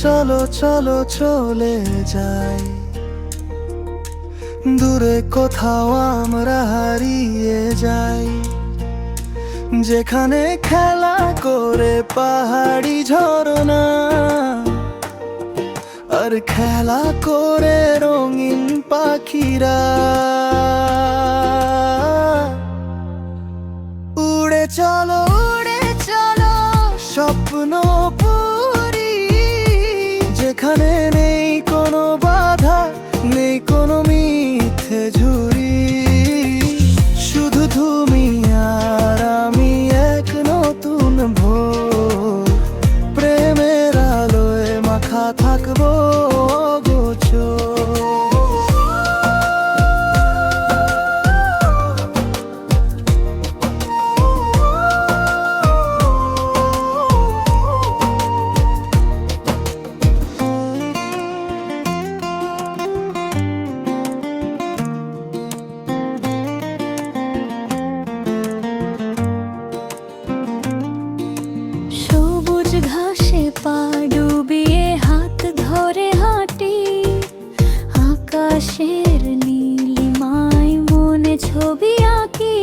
চলো চলো চলে যাই দূরে কোথাও আমরা হারিয়ে যাই, যেখানে খেলা করে পাহাড়ি ঝরনা আর খেলা করে রঙিন পাখিরা। উড়ে চলো স্বপ্ন পুরি, যেখানে নেই কোনো বাধা, নেই কোনো মিথ্যে ঝুরি। শুধু তুমি আর আমি, এক নতুন ভোর, প্রেমের আলোয় মাখা থাকবো অগোচর। ঘাসে পা ডুবিয়ে হাত ধরে হাঁটি, আকাশের নীলিমায় মনে ছবি আঁকি।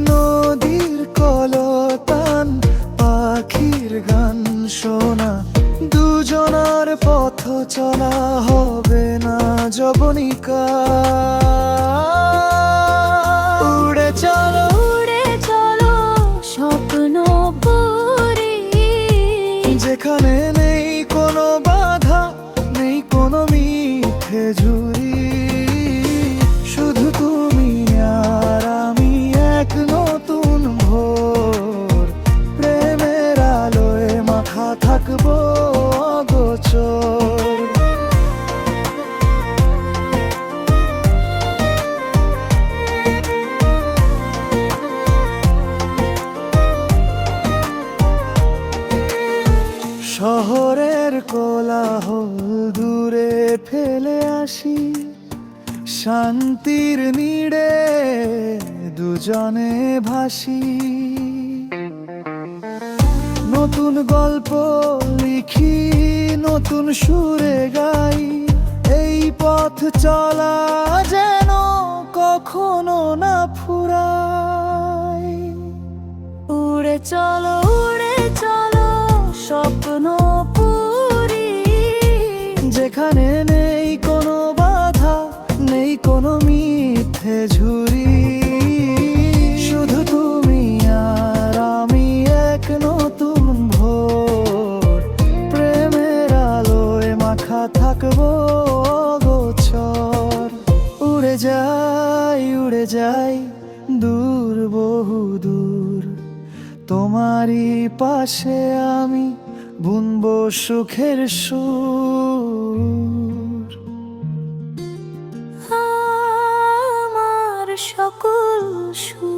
নদীর কলতান, পাখির গান শোনা, দুজনার পথ চলা হবে না যবনিকা। উড়ে চলো স্বপ্ন যেখানে নেই কোনো বাধা, নেই কোনো মিথ্যে ঝুরি। শুধু তুমি আর আমি, এক নতুন ভোর, প্রেমের আলোয় মাথা থাকবো অগোচর। শহরের কোলাহল দূরে ফেলে আসি, শান্তির নীড়ে দুজনে ভাসি। নতুন গল্প লিখি, নতুন সুরে গাই, এই পথ চলা যেন কখনো না ফুরায়। উড়ে চলো স্বপ্ন পুরি, যেখানে নেই কোনো বাধা, নেই কোনো মিথ্যে ঝুরি। শুধু তুমি আর আমি, এক নতুন ভোর, প্রেমের আলোয় মাখা থাকবো অগোচর। উড়ে যাই দূর বহু দূর, তোমারই পাশে আমি বুনবো সুখের সুর। আমার সকল সুর